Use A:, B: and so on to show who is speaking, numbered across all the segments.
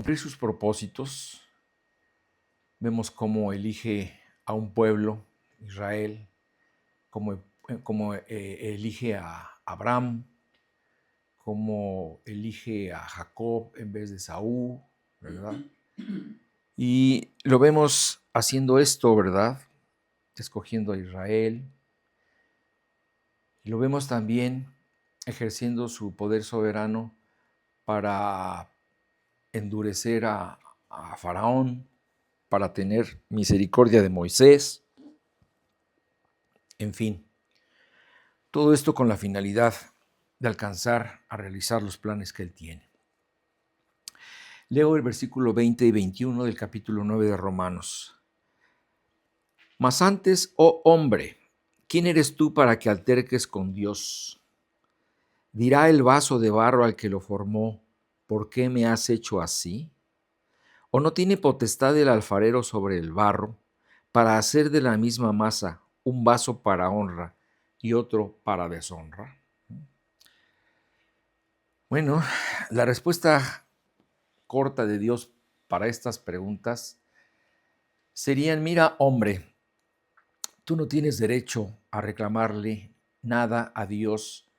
A: cumplir sus propósitos. Vemos cómo elige a un pueblo, Israel, cómo elige a Abraham, cómo elige a Jacob en vez de Saúl, ¿verdad? Y lo vemos haciendo esto, ¿verdad? Escogiendo a Israel. Y lo vemos también ejerciendo su poder soberano para endurecer a Faraón, para tener misericordia de Moisés, en fin, todo esto con la finalidad de alcanzar a realizar los planes que él tiene. Leo el versículo 20 y 21 del capítulo 9 de Romanos. Mas antes, oh hombre, ¿quién eres tú para que alterques con Dios? ¿Dirá el vaso de barro al que lo formó, ¿por qué me has hecho así? ¿O no tiene potestad el alfarero sobre el barro para hacer de la misma masa un vaso para honra y otro para deshonra? Bueno, la respuesta corta de Dios para estas preguntas serían: mira, hombre, tú no tienes derecho a reclamarle nada a Dios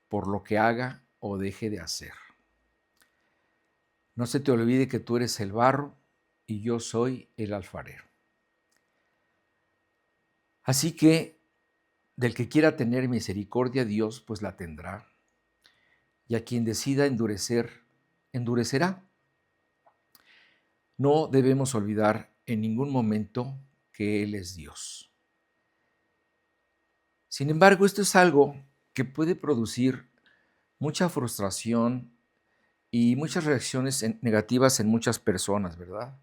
A: por lo que haga o deje de hacer. No se te olvide que tú eres el barro y yo soy el alfarero. Así que del que quiera tener misericordia, Dios pues la tendrá. Y a quien decida endurecer, endurecerá. No debemos olvidar en ningún momento que Él es Dios. Sin embargo, esto es algo que puede producir mucha frustración y muchas reacciones negativas en muchas personas, ¿verdad?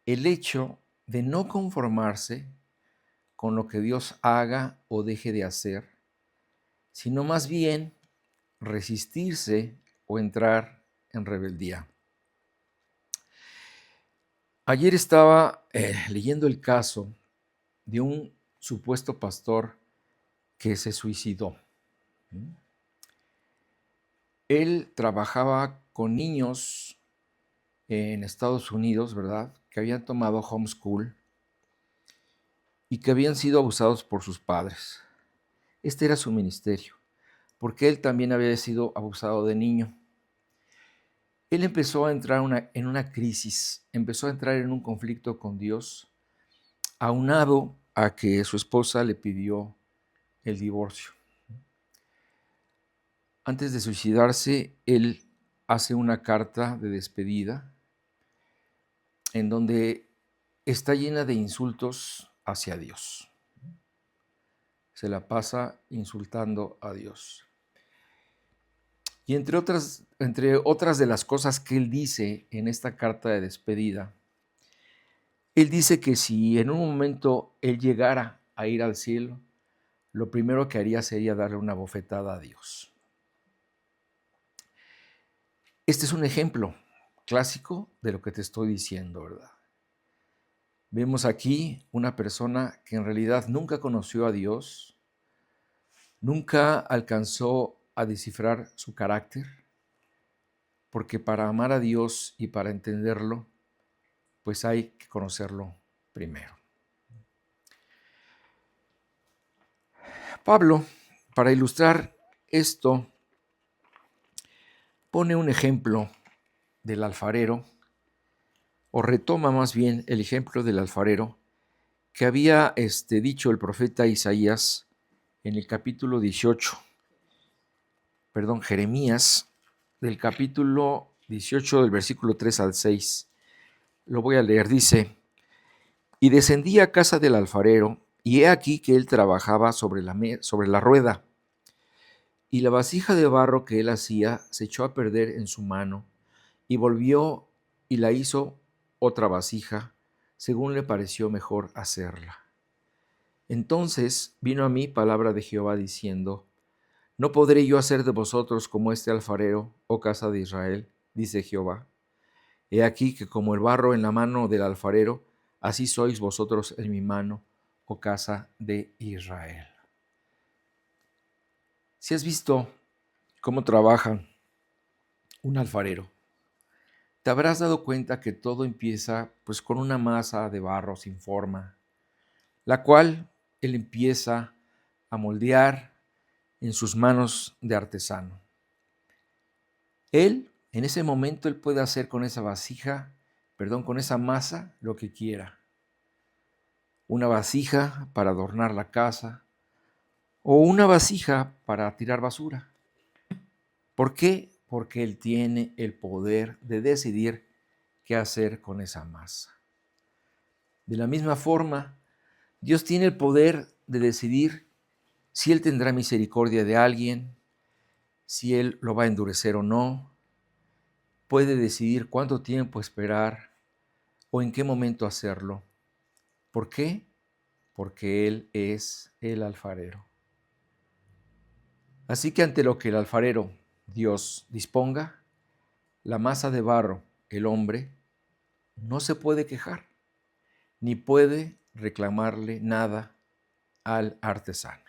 A: El hecho de no conformarse con lo que Dios haga o deje de hacer, sino más bien resistirse o entrar en rebeldía. Ayer estaba leyendo el caso de un supuesto pastor que se suicidó. Él trabajaba con niños en Estados Unidos, ¿verdad?, que habían tomado homeschool y que habían sido abusados por sus padres. Este era su ministerio, porque él también había sido abusado de niño. Él empezó a entrar en una crisis, empezó a entrar en un conflicto con Dios, aunado a que su esposa le pidió el divorcio. Antes de suicidarse, él hace una carta de despedida en donde está llena de insultos hacia Dios. Se la pasa insultando a Dios. Y entre otras de las cosas que él dice en esta carta de despedida, él dice que si en un momento él llegara a ir al cielo, lo primero que haría sería darle una bofetada a Dios. Este es un ejemplo clásico de lo que te estoy diciendo, ¿verdad? Vemos aquí una persona que en realidad nunca conoció a Dios, nunca alcanzó a descifrar su carácter, porque para amar a Dios y para entenderlo, pues hay que conocerlo primero. Pablo, para ilustrar esto, pone un ejemplo del alfarero, o retoma más bien el ejemplo del alfarero que había dicho el profeta Isaías en el capítulo 18, Jeremías, del capítulo 18, del versículo 3 al 6. Lo voy a leer, dice: y descendí a casa del alfarero, y he aquí que él trabajaba sobre la rueda, y la vasija de barro que él hacía se echó a perder en su mano, y volvió y la hizo otra vasija, según le pareció mejor hacerla. Entonces vino a mí palabra de Jehová diciendo: ¿no podré yo hacer de vosotros como este alfarero, oh casa de Israel? Dice Jehová. He aquí que como el barro en la mano del alfarero, así sois vosotros en mi mano, oh casa de Israel. Si has visto cómo trabaja un alfarero, te habrás dado cuenta que todo empieza pues con una masa de barro sin forma, la cual él empieza a moldear en sus manos de artesano. Él, en ese momento, él puede hacer con esa con esa masa, lo que quiera. Una vasija para adornar la casa o una vasija para tirar basura. ¿Por qué? Porque él tiene el poder de decidir qué hacer con esa masa. De la misma forma, Dios tiene el poder de decidir si él tendrá misericordia de alguien, si él lo va a endurecer o no. Puede decidir cuánto tiempo esperar o en qué momento hacerlo. ¿Por qué? Porque Él es el alfarero. Así que ante lo que el alfarero, Dios, disponga, la masa de barro, el hombre, no se puede quejar, ni puede reclamarle nada al artesano.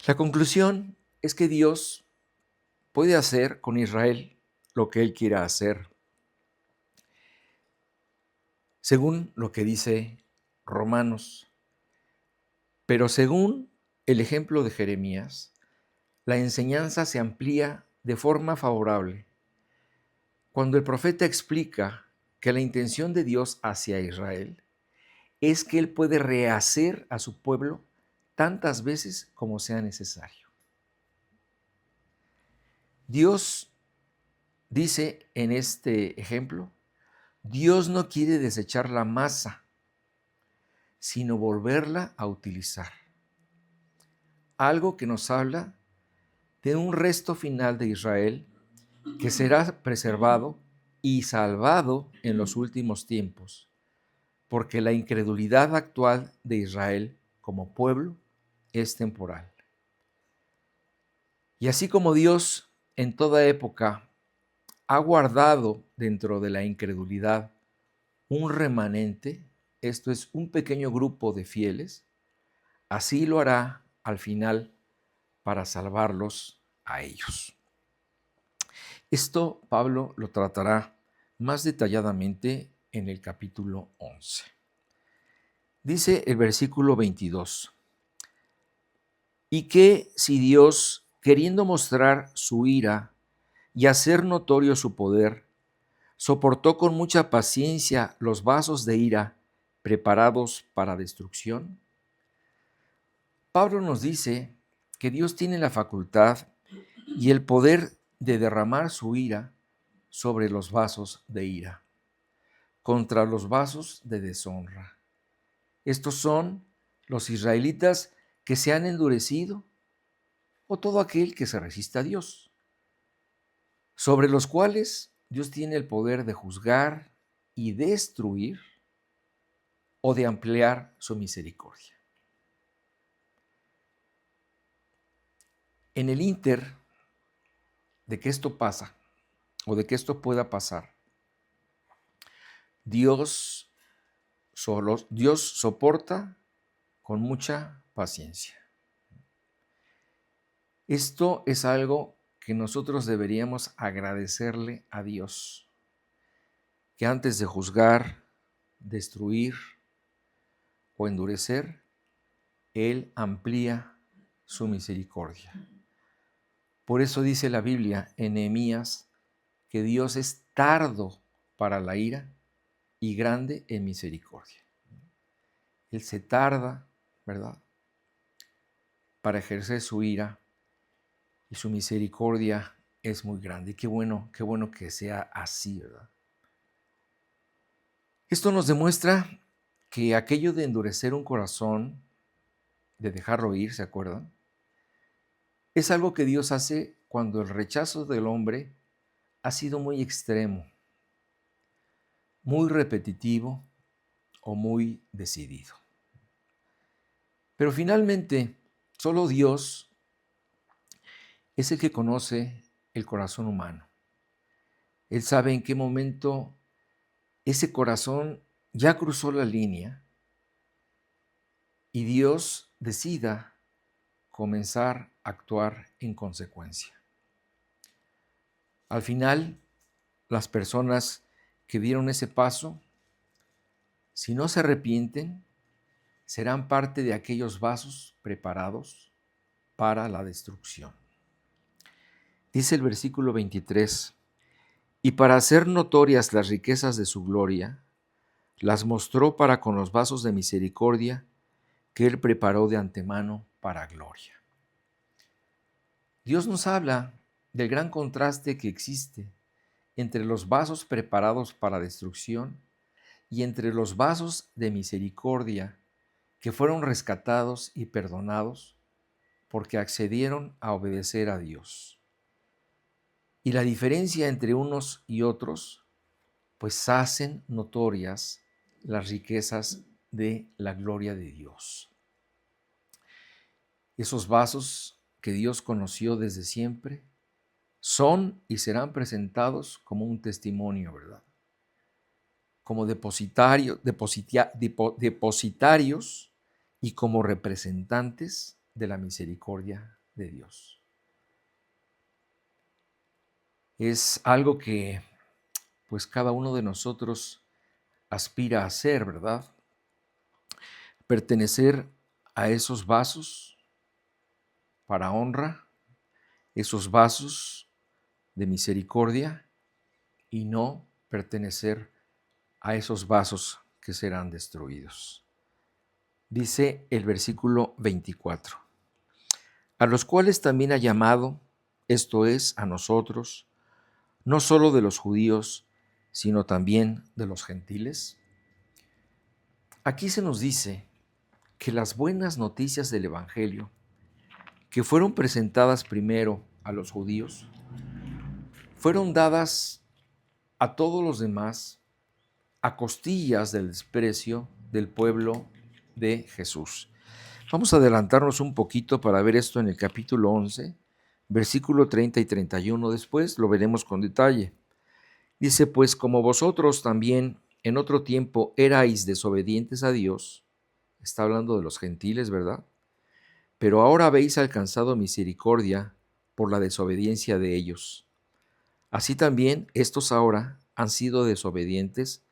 A: La conclusión es que Dios puede hacer con Israel lo que Él quiera hacer, según lo que dice Romanos. Pero según el ejemplo de Jeremías, la enseñanza se amplía de forma favorable. Cuando el profeta explica que la intención de Dios hacia Israel es que Él puede rehacer a su pueblo tantas veces como sea necesario. Dios dice en este ejemplo, Dios no quiere desechar la masa, sino volverla a utilizar. Algo que nos habla de un resto final de Israel que será preservado y salvado en los últimos tiempos, porque la incredulidad actual de Israel como pueblo es temporal. Y así como Dios en toda época ha guardado dentro de la incredulidad un remanente, esto es un pequeño grupo de fieles, así lo hará al final para salvarlos a ellos. Esto Pablo lo tratará más detalladamente en el capítulo 11. Dice el versículo 22, y que si Dios, queriendo mostrar su ira y hacer notorio su poder, soportó con mucha paciencia los vasos de ira preparados para destrucción. Pablo nos dice que Dios tiene la facultad y el poder de derramar su ira sobre los vasos de ira, contra los vasos de deshonra. Estos son los israelitas que se han endurecido o todo aquel que se resiste a Dios, sobre los cuales Dios tiene el poder de juzgar y destruir o de ampliar su misericordia. En el ínter de que esto pasa o de que esto pueda pasar, Dios soporta con mucha paciencia. Esto es algo que nosotros deberíamos agradecerle a Dios, que antes de juzgar, destruir o endurecer, Él amplía su misericordia. Por eso dice la Biblia en Nehemías que Dios es tardo para la ira y grande en misericordia. Él se tarda, ¿verdad?, para ejercer su ira y su misericordia es muy grande. Y qué bueno que sea así, ¿verdad? Esto nos demuestra que aquello de endurecer un corazón, de dejarlo ir, ¿se acuerdan? Es algo que Dios hace cuando el rechazo del hombre ha sido muy extremo, muy repetitivo o muy decidido. Pero finalmente, solo Dios es el que conoce el corazón humano. Él sabe en qué momento ese corazón ya cruzó la línea y Dios decida comenzar a actuar en consecuencia. Al final, las personas que dieron ese paso, si no se arrepienten, serán parte de aquellos vasos preparados para la destrucción. Dice el versículo 23, y para hacer notorias las riquezas de su gloria, las mostró para con los vasos de misericordia que él preparó de antemano para gloria. Dios nos habla del gran contraste que existe entre los vasos preparados para destrucción y entre los vasos de misericordia que fueron rescatados y perdonados porque accedieron a obedecer a Dios. Y la diferencia entre unos y otros, pues hacen notorias las riquezas de la gloria de Dios. Esos vasos que Dios conoció desde siempre son y serán presentados como un testimonio, ¿verdad? Como depositarios y como representantes de la misericordia de Dios. Es algo que pues cada uno de nosotros aspira a ser, ¿verdad? Pertenecer a esos vasos para honra, esos vasos de misericordia y no pertenecer a esos vasos que serán destruidos. Dice el versículo 24, a los cuales también ha llamado, esto es, a nosotros, no solo de los judíos, sino también de los gentiles. Aquí se nos dice que las buenas noticias del Evangelio, que fueron presentadas primero a los judíos, fueron dadas a todos los demás a costillas del desprecio del pueblo de Jesús. Vamos a adelantarnos un poquito para ver esto en el capítulo 11, versículo 30 y 31. Después lo veremos con detalle. Dice, pues como vosotros también en otro tiempo erais desobedientes a Dios, está hablando de los gentiles, ¿verdad? Pero ahora habéis alcanzado misericordia por la desobediencia de ellos. Así también estos ahora han sido desobedientes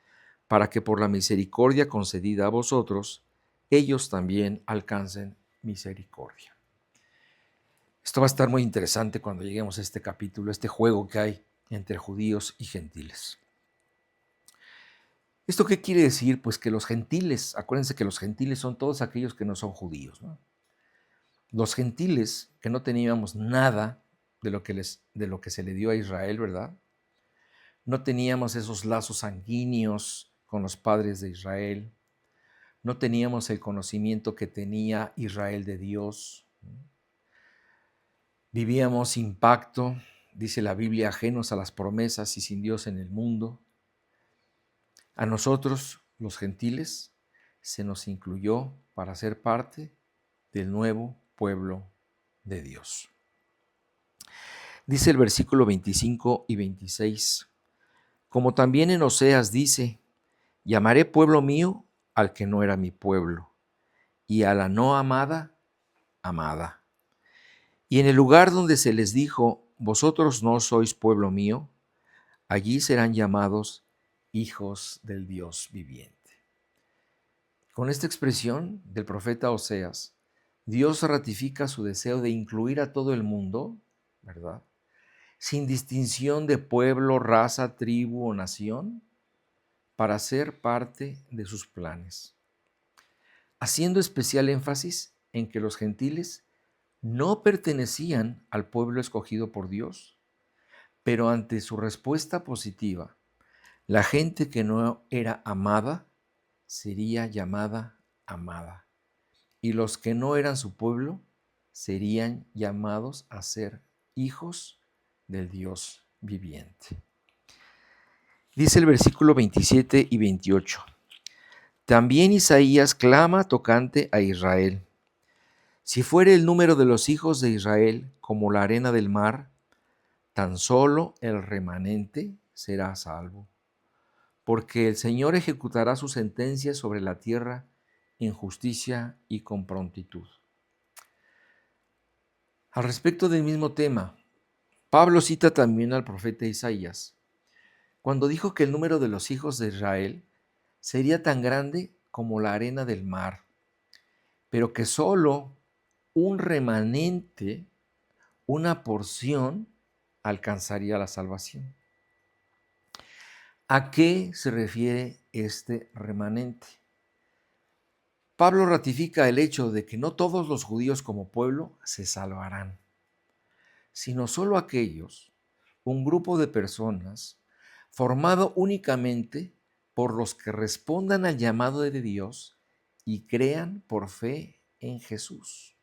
A: para que por la misericordia concedida a vosotros, ellos también alcancen misericordia. Esto va a estar muy interesante cuando lleguemos a este capítulo, este juego que hay entre judíos y gentiles. ¿Esto qué quiere decir? Pues que los gentiles, acuérdense que los gentiles son todos aquellos que no son judíos, ¿no? Los gentiles que no teníamos nada de lo que se le dio a Israel, ¿verdad? No teníamos esos lazos sanguíneos con los padres de Israel. No teníamos el conocimiento que tenía Israel de Dios. Vivíamos sin pacto, dice la Biblia, ajenos a las promesas y sin Dios en el mundo. A nosotros, los gentiles, se nos incluyó para ser parte del nuevo pueblo de Dios. Dice el versículo 25 y 26, como también en Oseas dice, llamaré pueblo mío al que no era mi pueblo, y a la no amada, amada. Y en el lugar donde se les dijo, vosotros no sois pueblo mío, allí serán llamados hijos del Dios viviente. Con esta expresión del profeta Oseas, Dios ratifica su deseo de incluir a todo el mundo, ¿verdad? Sin distinción de pueblo, raza, tribu o nación, para ser parte de sus planes, haciendo especial énfasis en que los gentiles no pertenecían al pueblo escogido por Dios, pero ante su respuesta positiva, la gente que no era amada sería llamada amada, y los que no eran su pueblo serían llamados a ser hijos del Dios viviente. Dice el versículo 27 y 28. También Isaías clama tocante a Israel. Si fuere el número de los hijos de Israel como la arena del mar, tan solo el remanente será salvo. Porque el Señor ejecutará su sentencia sobre la tierra en justicia y con prontitud. Al respecto del mismo tema, Pablo cita también al profeta Isaías, cuando dijo que el número de los hijos de Israel sería tan grande como la arena del mar, pero que solo un remanente, una porción, alcanzaría la salvación. ¿A qué se refiere este remanente? Pablo ratifica el hecho de que no todos los judíos como pueblo se salvarán, sino solo aquellos, un grupo de personas formado únicamente por los que respondan al llamado de Dios y crean por fe en Jesús.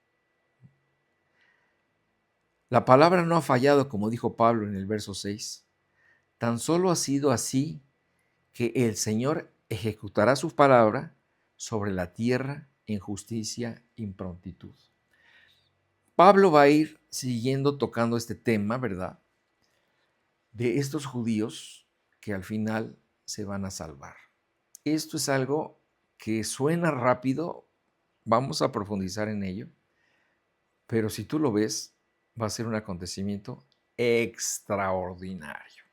A: La palabra no ha fallado, como dijo Pablo en el verso 6. Tan solo ha sido así que el Señor ejecutará su palabra sobre la tierra en justicia y prontitud. Pablo va a ir siguiendo tocando este tema, ¿verdad? De estos judíos que al final se van a salvar. Esto es algo que suena rápido, vamos a profundizar en ello, pero si tú lo ves, va a ser un acontecimiento extraordinario.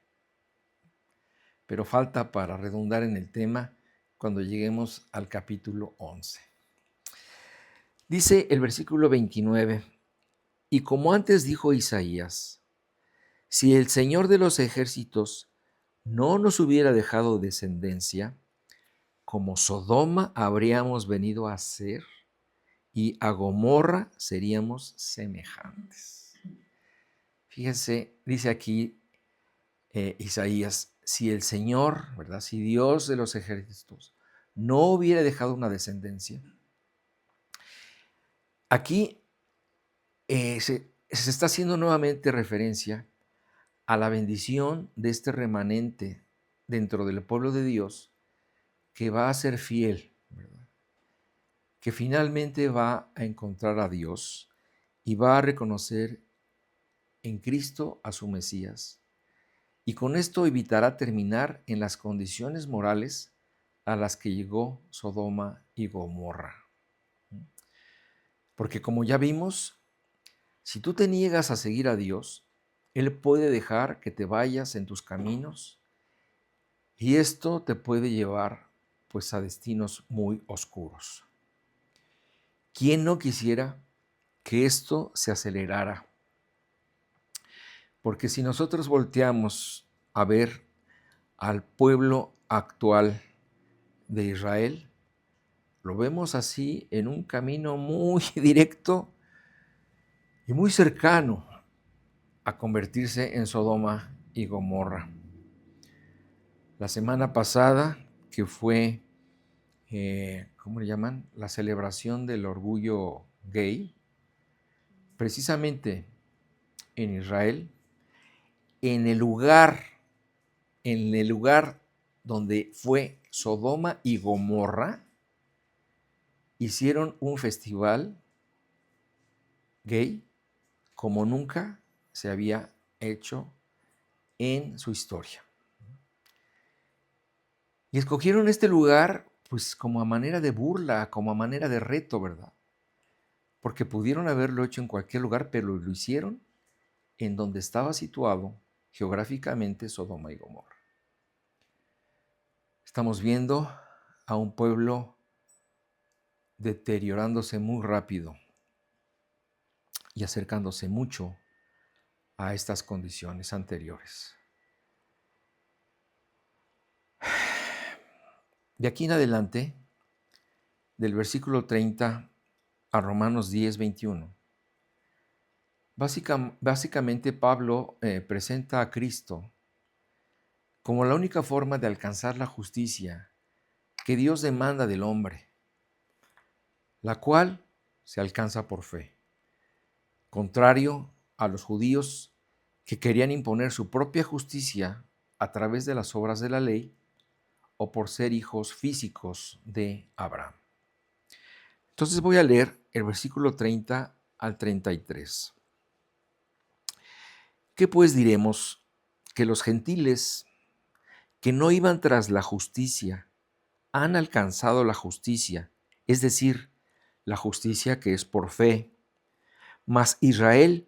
A: Pero falta para redundar en el tema cuando lleguemos al capítulo 11. Dice el versículo 29, y como antes dijo Isaías, si el Señor de los ejércitos no nos hubiera dejado descendencia, como Sodoma habríamos venido a ser y a Gomorra seríamos semejantes. Fíjense, dice aquí Isaías, si el Señor, ¿verdad? Si Dios de los ejércitos no hubiera dejado una descendencia, aquí se está haciendo nuevamente referencia a la bendición de este remanente dentro del pueblo de Dios que va a ser fiel, ¿verdad? Que finalmente va a encontrar a Dios y va a reconocer en Cristo a su Mesías. Y con esto evitará terminar en las condiciones morales a las que llegó Sodoma y Gomorra. Porque como ya vimos, si tú te niegas a seguir a Dios, Él puede dejar que te vayas en tus caminos y esto te puede llevar pues a destinos muy oscuros. ¿Quién no quisiera que esto se acelerara? Porque si nosotros volteamos a ver al pueblo actual de Israel, lo vemos así en un camino muy directo y muy cercano a convertirse en Sodoma y Gomorra. La semana pasada, que fue, ¿cómo le llaman? La celebración del orgullo gay, precisamente en Israel, en el lugar donde fue Sodoma y Gomorra, hicieron un festival gay como nunca se había hecho en su historia. Y escogieron este lugar pues como a manera de burla, como a manera de reto, ¿verdad? Porque pudieron haberlo hecho en cualquier lugar, pero lo hicieron en donde estaba situado geográficamente Sodoma y Gomorra. Estamos viendo a un pueblo deteriorándose muy rápido y acercándose mucho a estas condiciones anteriores. De aquí en adelante, del versículo 30 a Romanos 10, 21, básicamente Pablo presenta a Cristo como la única forma de alcanzar la justicia que Dios demanda del hombre, la cual se alcanza por fe, contrario a los judíos que querían imponer su propia justicia a través de las obras de la ley o por ser hijos físicos de Abraham. Entonces voy a leer el versículo 30 al 33. ¿Qué pues diremos? Que los gentiles que no iban tras la justicia han alcanzado la justicia, es decir, la justicia que es por fe. Mas Israel,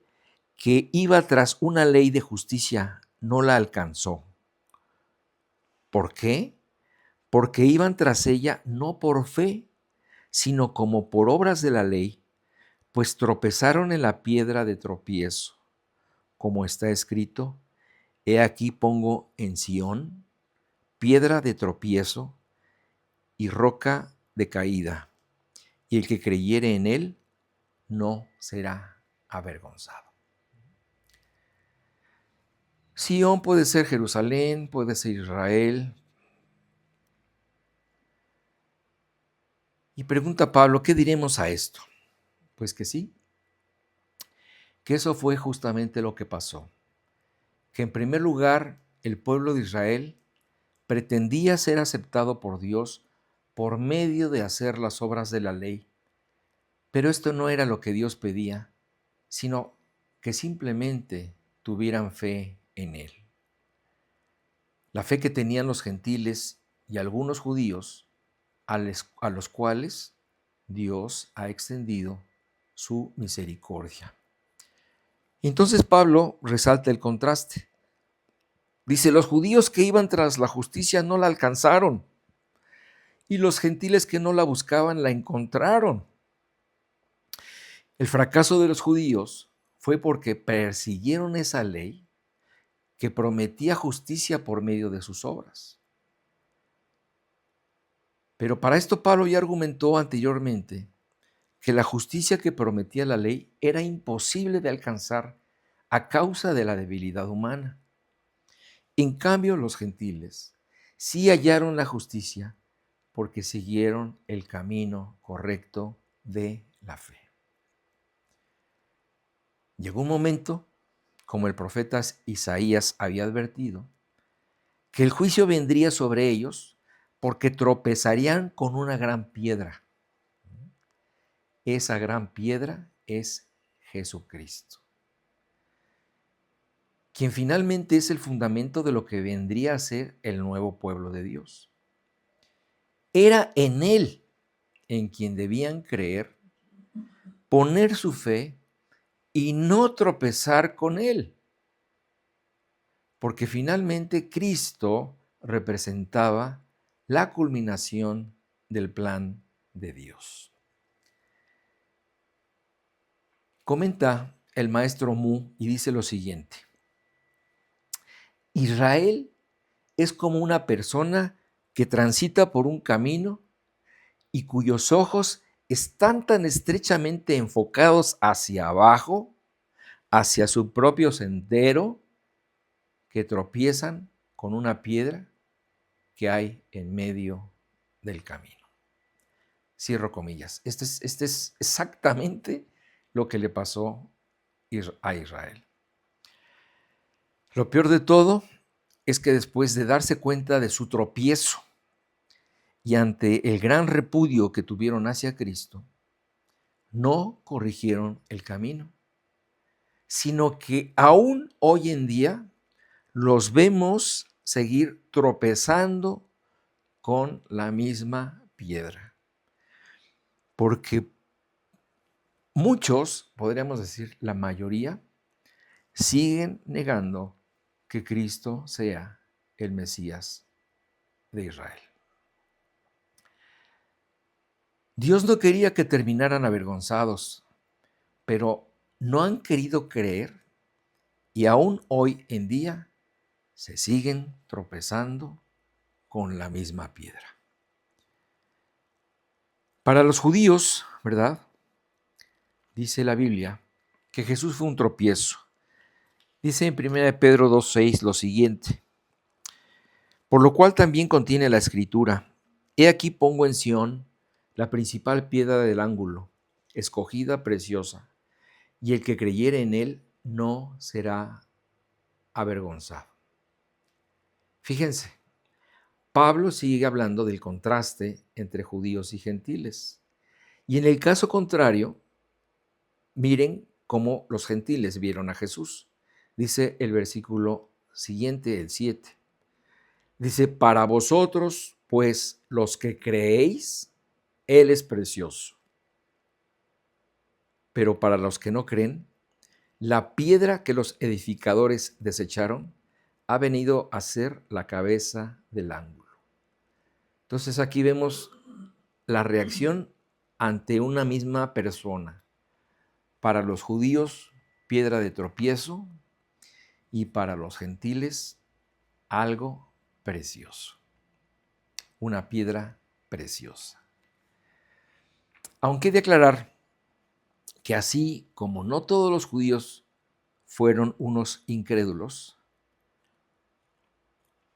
A: que iba tras una ley de justicia no la alcanzó. ¿Por qué? Porque iban tras ella no por fe, sino como por obras de la ley, pues tropezaron en la piedra de tropiezo, como está escrito: He aquí pongo en Sión piedra de tropiezo y roca de caída, y el que creyere en él no será avergonzado. Sión puede ser Jerusalén, puede ser Israel. Y pregunta Pablo, ¿qué diremos a esto? Pues que sí, que eso fue justamente lo que pasó. Que en primer lugar el pueblo de Israel pretendía ser aceptado por Dios por medio de hacer las obras de la ley. Pero esto no era lo que Dios pedía, sino que simplemente tuvieran fe en Él. La fe que tenían los gentiles y algunos judíos, a los cuales Dios ha extendido su misericordia. Entonces Pablo resalta el contraste. Dice, los judíos que iban tras la justicia no la alcanzaron, y los gentiles que no la buscaban la encontraron. El fracaso de los judíos fue porque persiguieron esa ley que prometía justicia por medio de sus obras. Pero para esto Pablo ya argumentó anteriormente que la justicia que prometía la ley era imposible de alcanzar a causa de la debilidad humana. En cambio, los gentiles sí hallaron la justicia porque siguieron el camino correcto de la fe. Llegó un momento, como el profeta Isaías había advertido, que el juicio vendría sobre ellos porque tropezarían con una gran piedra. Esa gran piedra es Jesucristo, quien finalmente es el fundamento de lo que vendría a ser el nuevo pueblo de Dios. Era en Él en quien debían creer, poner su fe y no tropezar con Él, porque finalmente Cristo representaba la culminación del plan de Dios. Comenta el maestro Mu y dice lo siguiente: Israel es como una persona que transita por un camino y cuyos ojos están tan estrechamente enfocados hacia abajo, hacia su propio sendero, que tropiezan con una piedra que hay en medio del camino. Cierro comillas. Este es exactamente lo que le pasó a Israel. Lo peor de todo es que después de darse cuenta de su tropiezo y ante el gran repudio que tuvieron hacia Cristo, no corrigieron el camino, sino que aún hoy en día los vemos seguir tropezando con la misma piedra. Porque muchos, podríamos decir la mayoría, siguen negando que Cristo sea el Mesías de Israel. Dios no quería que terminaran avergonzados, pero no han querido creer y aún hoy en día se siguen tropezando con la misma piedra. Para los judíos, ¿verdad? Dice la Biblia que Jesús fue un tropiezo. Dice en 1 Pedro 2:6 lo siguiente: por lo cual también contiene la escritura: He aquí pongo en Sión la principal piedra del ángulo, escogida, preciosa, y el que creyere en él no será avergonzado. Fíjense, Pablo sigue hablando del contraste entre judíos y gentiles. Y en el caso contrario, miren cómo los gentiles vieron a Jesús. Dice el versículo siguiente, el 7. Dice, para vosotros, pues, los que creéis, Él es precioso. Pero para los que no creen, La piedra que los edificadores desecharon ha venido a ser la cabeza del ángulo. Entonces aquí vemos la reacción ante una misma persona. Para los judíos, piedra de tropiezo, y para los gentiles, algo precioso. Una piedra preciosa. Aunque he de aclarar que así como no todos los judíos fueron unos incrédulos,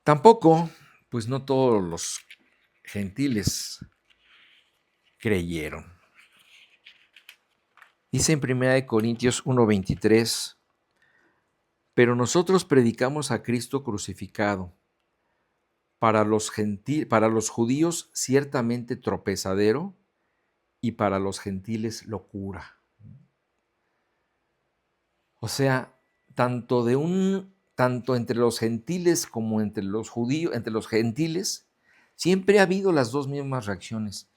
A: tampoco, pues no todos los gentiles creyeron. Dice en 1 Corintios 1:23, pero nosotros predicamos a Cristo crucificado, para los judíos ciertamente tropezadero y para los gentiles locura. O sea, tanto entre los gentiles como entre los judíos, entre los gentiles, siempre ha habido las dos mismas reacciones.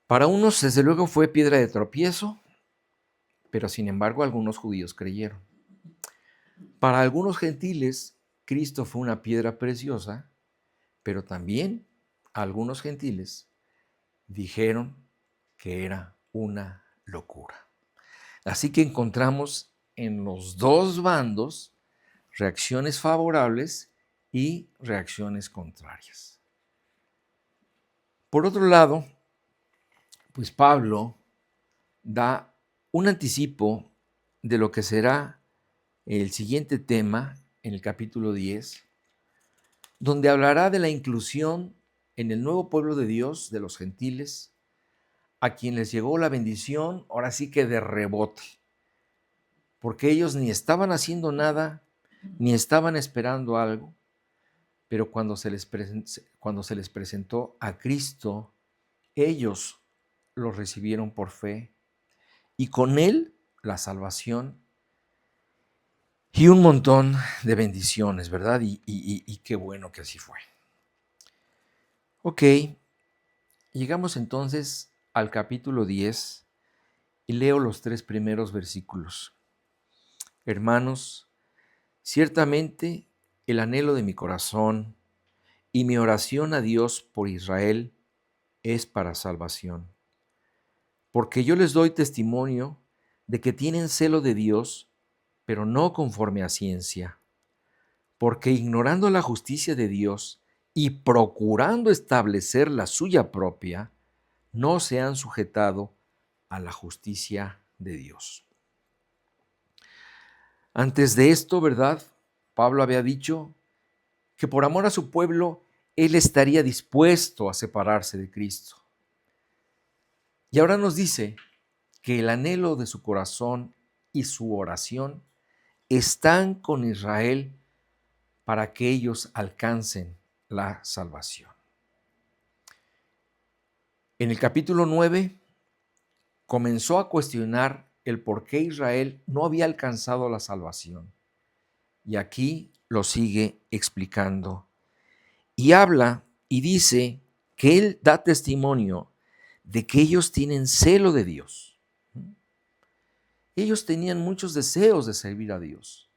A: Para unos, desde luego, fue piedra de tropiezo, pero sin embargo algunos judíos creyeron. Para algunos gentiles, Cristo fue una piedra preciosa, pero también algunos gentiles dijeron que era una locura. Así que encontramos en los dos bandos reacciones favorables y reacciones contrarias. Por otro lado, pues Pablo da un anticipo de lo que será el siguiente tema en el capítulo 10, donde hablará de la inclusión en el nuevo pueblo de Dios, de los gentiles, a quienes llegó la bendición, ahora sí que de rebote, porque ellos ni estaban haciendo nada, ni estaban esperando algo, pero cuando se les presentó a Cristo, ellos lo recibieron por fe, y con él la salvación y un montón de bendiciones, ¿verdad? Y qué bueno que así fue. Ok, llegamos entonces al capítulo 10 y leo los 3 primeros versículos. Hermanos, ciertamente el anhelo de mi corazón y mi oración a Dios por Israel es para salvación, porque yo les doy testimonio de que tienen celo de Dios, pero no conforme a ciencia, porque ignorando la justicia de Dios y procurando establecer la suya propia, no se han sujetado a la justicia de Dios. Antes de esto, ¿verdad? Pablo había dicho que por amor a su pueblo, él estaría dispuesto a separarse de Cristo. Y ahora nos dice que el anhelo de su corazón y su oración están con Israel para que ellos alcancen la salvación. En el capítulo 9 comenzó a cuestionar el por qué Israel no había alcanzado la salvación. Y aquí lo sigue explicando. Y habla y dice que él da testimonio de que ellos tienen celo de Dios. Ellos tenían muchos deseos de servir a Dios,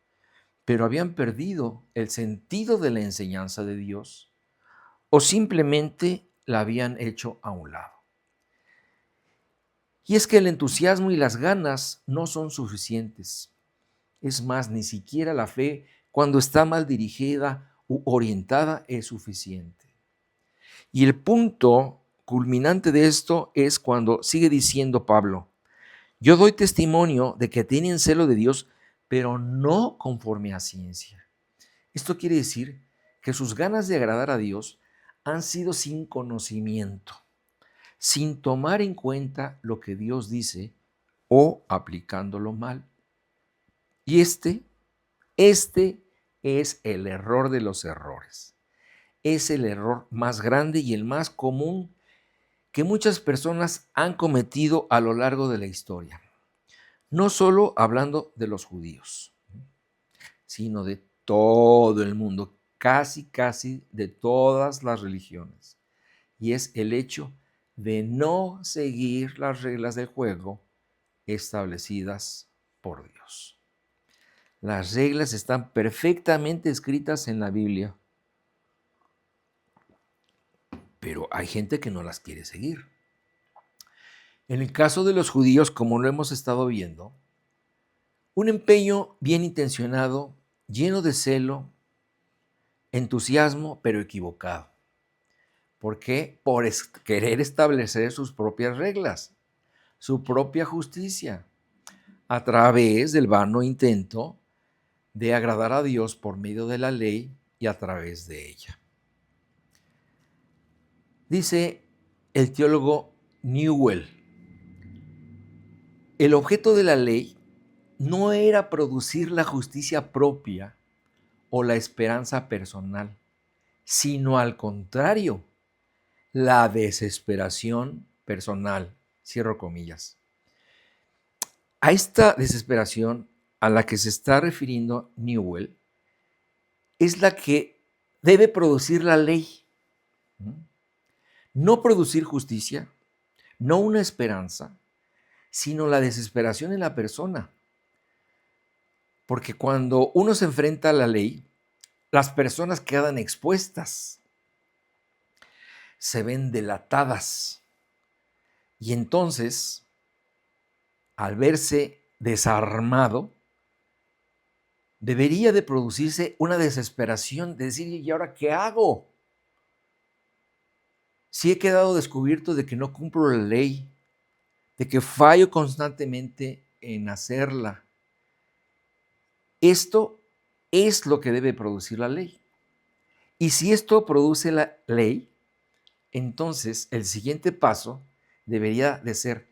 A: pero habían perdido el sentido de la enseñanza de Dios o simplemente la habían hecho a un lado. Y es que el entusiasmo y las ganas no son suficientes. Es más, ni siquiera la fe, cuando está mal dirigida u orientada, es suficiente. Y el punto culminante de esto es cuando sigue diciendo Pablo, yo doy testimonio de que tienen celo de Dios, pero no conforme a ciencia. Esto quiere decir que sus ganas de agradar a Dios han sido sin conocimiento, sin tomar en cuenta lo que Dios dice o aplicándolo mal. Y este es el error de los errores. Es el error más grande y el más común que muchas personas han cometido a lo largo de la historia. No solo hablando de los judíos, sino de todo el mundo, casi de todas las religiones. Y es el hecho de no seguir las reglas del juego establecidas por Dios. Las reglas están perfectamente escritas en la Biblia, pero hay gente que no las quiere seguir. En el caso de los judíos, como lo hemos estado viendo, un empeño bien intencionado, lleno de celo, entusiasmo, pero equivocado. ¿Por qué? Por querer establecer sus propias reglas, su propia justicia, a través del vano intento de agradar a Dios por medio de la ley y a través de ella. Dice el teólogo Newell, el objeto de la ley no era producir la justicia propia o la esperanza personal, sino al contrario, la desesperación personal. Cierro comillas. A esta desesperación a la que se está refiriendo Newell es la que debe producir la ley. No producir justicia, no una esperanza, sino la desesperación en la persona. Porque cuando uno se enfrenta a la ley, las personas quedan expuestas, se ven delatadas. Y entonces, al verse desarmado, debería de producirse una desesperación de decir, ¿y ahora qué hago? Si he quedado descubierto de que no cumplo la ley, de que fallo constantemente en hacerla. Esto es lo que debe producir la ley. Y si esto produce la ley, entonces el siguiente paso debería de ser,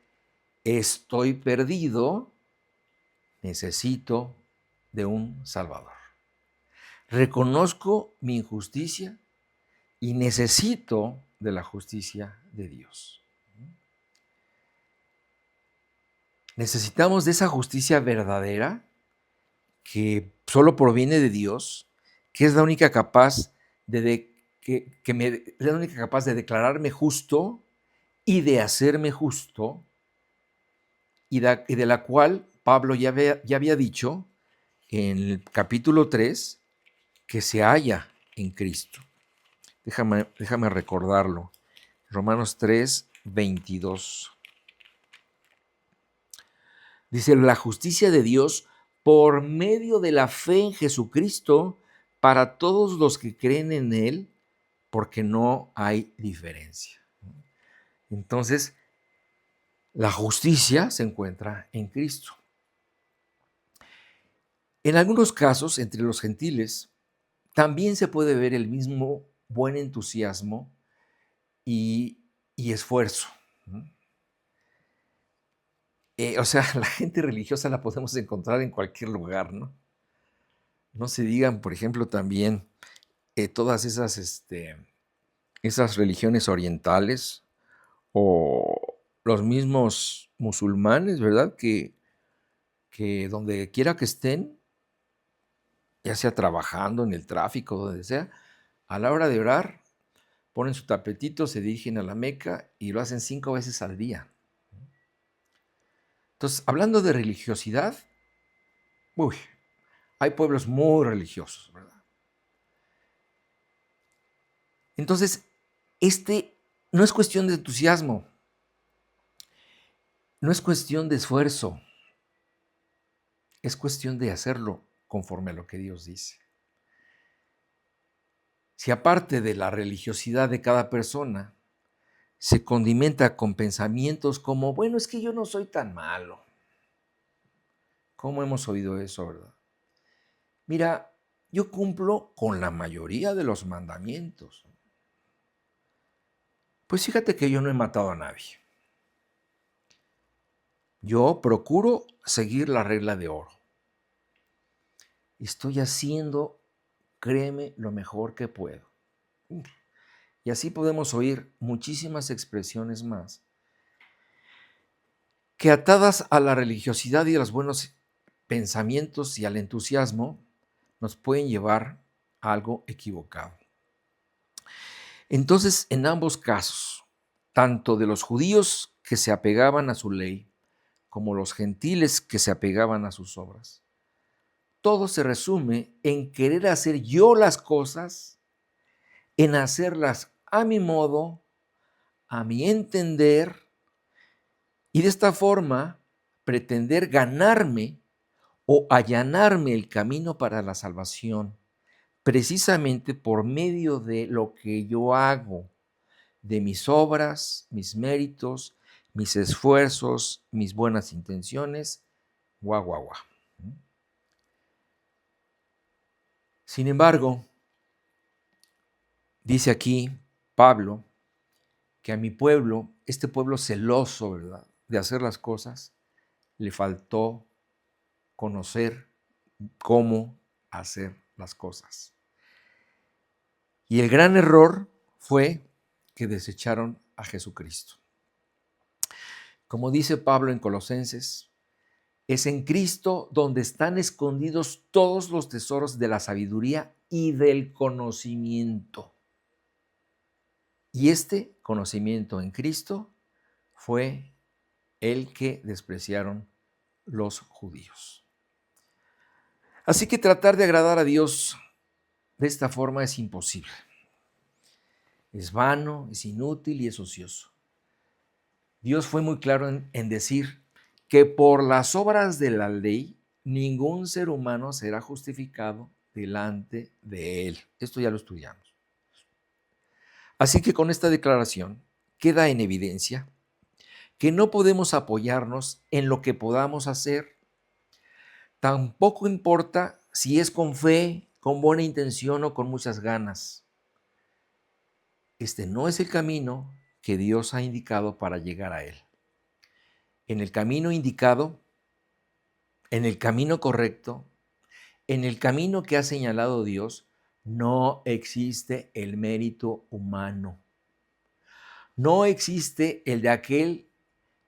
A: estoy perdido, necesito de un Salvador. Reconozco mi injusticia y necesito de la justicia de Dios. Necesitamos de esa justicia verdadera que solo proviene de Dios, que es la única capaz de declararme justo y de hacerme justo, y de la cual Pablo ya había dicho en el capítulo 3 que se halla en Cristo. Déjame recordarlo. Romanos 3, 22. Dice, la justicia de Dios por medio de la fe en Jesucristo para todos los que creen en Él, porque no hay diferencia. Entonces, la justicia se encuentra en Cristo. En algunos casos, entre los gentiles, también se puede ver el mismo buen entusiasmo y esfuerzo. O sea, la gente religiosa la podemos encontrar en cualquier lugar, ¿no? No se digan, por ejemplo, también todas esas religiones orientales o los mismos musulmanes, ¿verdad? Que donde quiera que estén, ya sea trabajando en el tráfico, donde sea, a la hora de orar, ponen su tapetito, se dirigen a la Meca y lo hacen 5 veces al día. Entonces, hablando de religiosidad, hay pueblos muy religiosos, ¿verdad? Entonces, no es cuestión de entusiasmo, no es cuestión de esfuerzo, es cuestión de hacerlo conforme a lo que Dios dice. Si aparte de la religiosidad de cada persona, se condimenta con pensamientos como, bueno, es que yo no soy tan malo. ¿Cómo hemos oído eso, verdad? Mira, yo cumplo con la mayoría de los mandamientos. Pues fíjate que yo no he matado a nadie. Yo procuro seguir la regla de oro. Estoy haciendo, créeme, lo mejor que puedo. Y así podemos oír muchísimas expresiones más que atadas a la religiosidad y a los buenos pensamientos y al entusiasmo nos pueden llevar a algo equivocado. Entonces, en ambos casos, tanto de los judíos que se apegaban a su ley, como los gentiles que se apegaban a sus obras. Todo se resume en querer hacer yo las cosas, en hacerlas a mi modo, a mi entender, y de esta forma pretender ganarme o allanarme el camino para la salvación, precisamente por medio de lo que yo hago, de mis obras, mis méritos, mis esfuerzos, mis buenas intenciones, guau, guau, guau. Sin embargo, dice aquí Pablo que a mi pueblo, este pueblo celoso, ¿verdad?, de hacer las cosas, le faltó conocer cómo hacer las cosas. Y el gran error fue que desecharon a Jesucristo. Como dice Pablo en Colosenses, es en Cristo donde están escondidos todos los tesoros de la sabiduría y del conocimiento. Y este conocimiento en Cristo fue el que despreciaron los judíos. Así que tratar de agradar a Dios de esta forma es imposible. Es vano, es inútil y es ocioso. Dios fue muy claro en decir que por las obras de la ley ningún ser humano será justificado delante de él. Esto ya lo estudiamos. Así que con esta declaración queda en evidencia que no podemos apoyarnos en lo que podamos hacer. Tampoco importa si es con fe, con buena intención o con muchas ganas. Este no es el camino que Dios ha indicado para llegar a Él. En el camino indicado, en el camino correcto, en el camino que ha señalado Dios, no existe el mérito humano. No existe el de aquel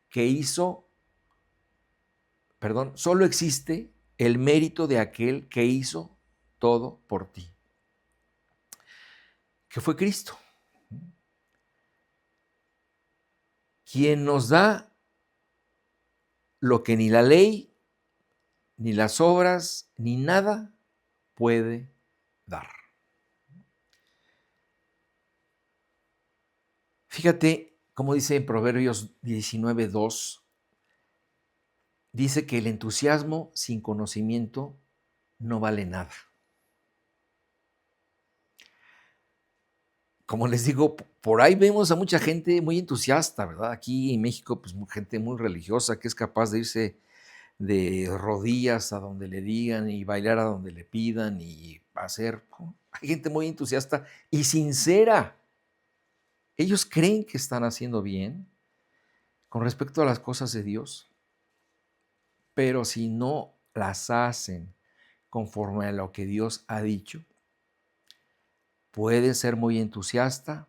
A: que hizo, solo existe el mérito de aquel que hizo todo por ti, que fue Cristo, quien nos da lo que ni la ley, ni las obras, ni nada puede dar. Fíjate cómo dice en Proverbios 19:2, dice que el entusiasmo sin conocimiento no vale nada. Como les digo, por ahí vemos a mucha gente muy entusiasta, ¿verdad? Aquí en México, pues gente muy religiosa que es capaz de irse de rodillas a donde le digan y bailar a donde le pidan y hacer. Hay gente muy entusiasta y sincera. Ellos creen que están haciendo bien con respecto a las cosas de Dios, pero si no las hacen conforme a lo que Dios ha dicho, puede ser muy entusiasta,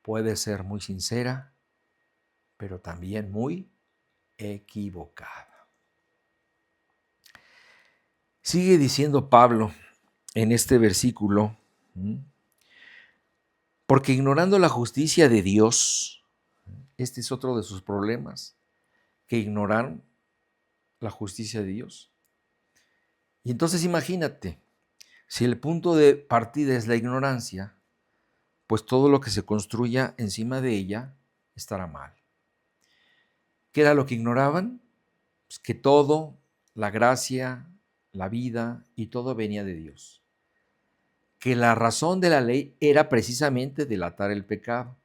A: puede ser muy sincera, pero también muy equivocada. Sigue diciendo Pablo en este versículo, porque ignorando la justicia de Dios, este es otro de sus problemas, que ignoraron la justicia de Dios. Y entonces imagínate, si el punto de partida es la ignorancia, pues todo lo que se construya encima de ella estará mal. ¿Qué era lo que ignoraban? Pues que todo, la gracia, la vida y todo venía de Dios. Que la razón de la ley era precisamente delatar el pecado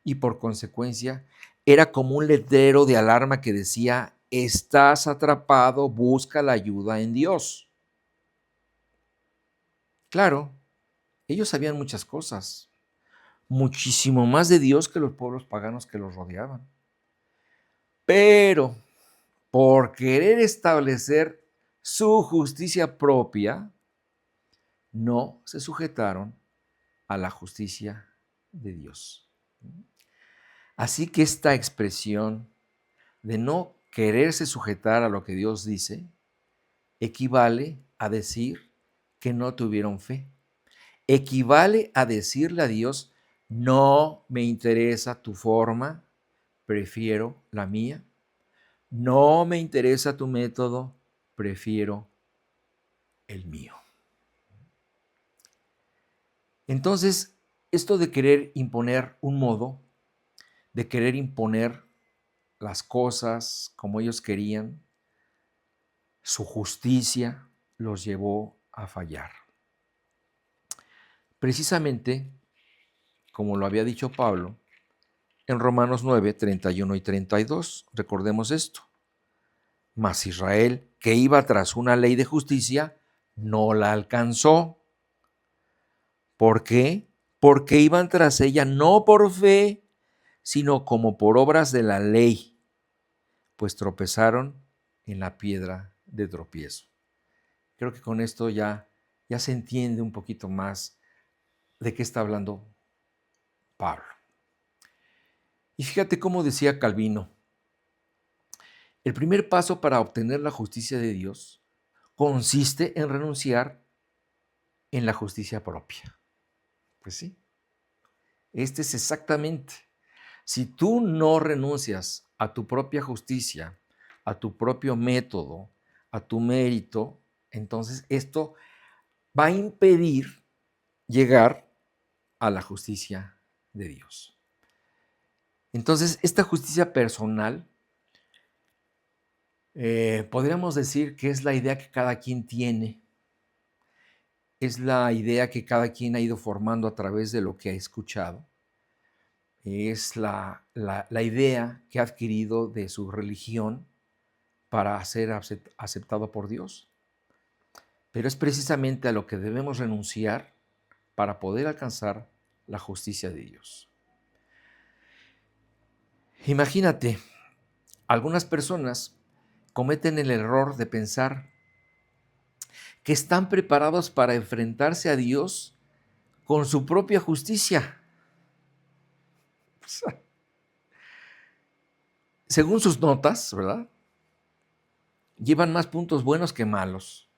A: y por consecuencia era como un letrero de alarma que decía: estás atrapado, busca la ayuda en Dios. Claro, ellos sabían muchas cosas, muchísimo más de Dios que los pueblos paganos que los rodeaban. Pero por querer establecer su justicia propia, no se sujetaron a la justicia de Dios. Así que esta expresión de no quererse sujetar a lo que Dios dice equivale a decir que no tuvieron fe. Equivale a decirle a Dios: no me interesa tu forma, prefiero la mía. No me interesa tu método, prefiero el mío. Entonces, esto de querer imponer un modo, de querer imponer las cosas como ellos querían, su justicia los llevó a fallar. Precisamente, como lo había dicho Pablo, en Romanos 9, 31 y 32, recordemos esto. Mas Israel, que iba tras una ley de justicia, no la alcanzó. ¿Por qué? Porque iban tras ella no por fe, sino como por obras de la ley, pues tropezaron en la piedra de tropiezo. Creo que con esto ya se entiende un poquito más de qué está hablando Pablo. Y fíjate cómo decía Calvino, el primer paso para obtener la justicia de Dios consiste en renunciar en la justicia propia. Pues sí, este es exactamente. Si tú no renuncias a tu propia justicia, a tu propio método, a tu mérito, entonces esto va a impedir llegar a la justicia de Dios. Entonces, esta justicia personal, podríamos decir que es la idea que cada quien tiene, es la idea que cada quien ha ido formando a través de lo que ha escuchado, es la idea que ha adquirido de su religión para ser aceptado por Dios. Pero es precisamente a lo que debemos renunciar para poder alcanzar la justicia de Dios. Imagínate, algunas personas cometen el error de pensar que están preparados para enfrentarse a Dios con su propia justicia. Según sus notas, ¿verdad? Llevan más puntos buenos que malos.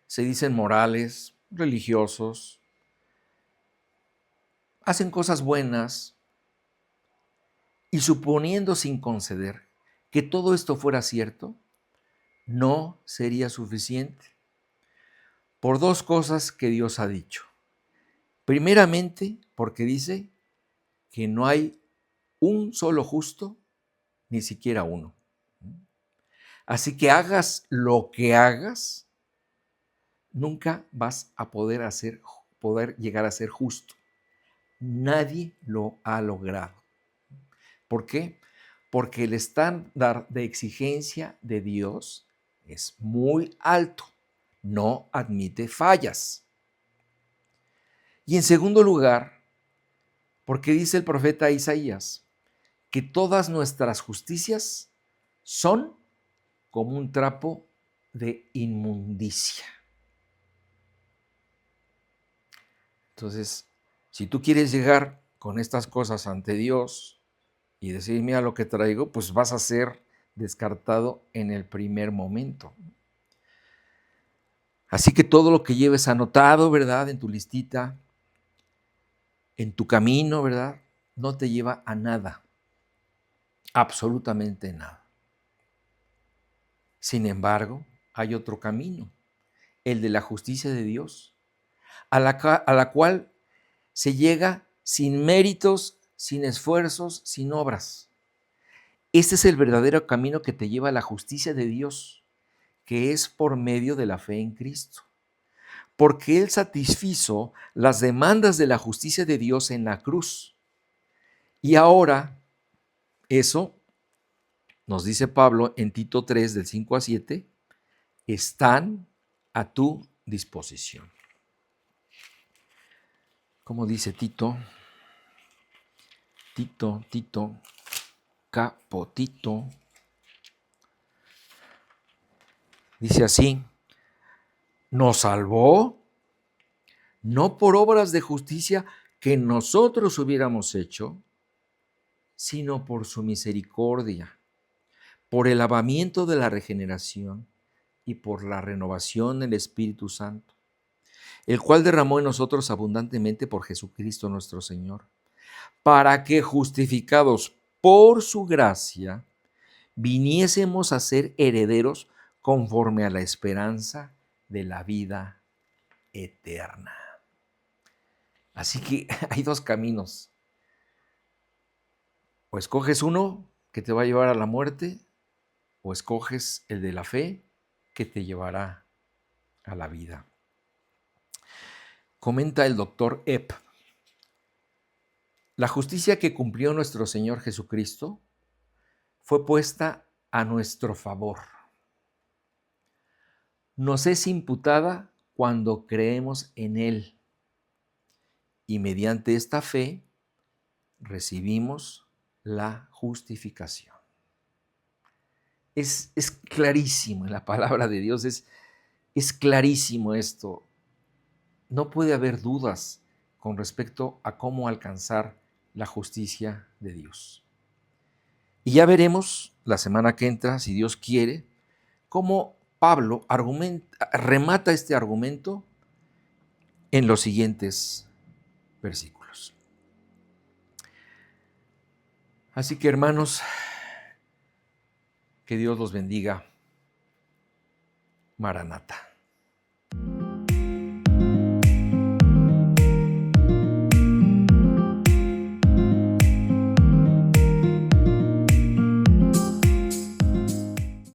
A: Se dicen morales, religiosos, hacen cosas buenas y suponiendo sin conceder que todo esto fuera cierto, no sería suficiente por dos cosas que Dios ha dicho. Primeramente, porque dice que no hay un solo justo, ni siquiera uno. Así que hagas lo que hagas, nunca vas a poder llegar a ser justo. Nadie lo ha logrado. ¿Por qué? Porque el estándar de exigencia de Dios es muy alto, no admite fallas. Y en segundo lugar, porque dice el profeta Isaías que todas nuestras justicias son como un trapo de inmundicia. Entonces, si tú quieres llegar con estas cosas ante Dios y decir, mira lo que traigo, pues vas a ser descartado en el primer momento. Así que todo lo que lleves anotado, ¿verdad? En tu listita, en tu camino, ¿verdad? No te lleva a nada, absolutamente nada. Sin embargo, hay otro camino, el de la justicia de Dios, a la cual se llega sin méritos, sin esfuerzos, sin obras. Este es el verdadero camino que te lleva a la justicia de Dios, que es por medio de la fe en Cristo. Porque Él satisfizo las demandas de la justicia de Dios en la cruz. Y ahora, eso, nos dice Pablo en Tito 3, del 5 a 7, están a tu disposición. Como dice Tito, Capotito, dice así, nos salvó no por obras de justicia que nosotros hubiéramos hecho, sino por su misericordia, por el lavamiento de la regeneración y por la renovación del Espíritu Santo, el cual derramó en nosotros abundantemente por Jesucristo nuestro Señor, para que justificados por su gracia viniésemos a ser herederos conforme a la esperanza de la vida eterna. Así que hay dos caminos. O escoges uno que te va a llevar a la muerte, o escoges el de la fe que te llevará a la vida. Comenta el doctor Epp: la justicia que cumplió nuestro Señor Jesucristo fue puesta a nuestro favor. Nos es imputada cuando creemos en Él y mediante esta fe recibimos la justificación. Es clarísimo en la palabra de Dios, es clarísimo esto. No puede haber dudas con respecto a cómo alcanzar la justicia de Dios. Y ya veremos la semana que entra, si Dios quiere, cómo Pablo remata este argumento en los siguientes versículos. Así que, hermanos, que Dios los bendiga. Maranata.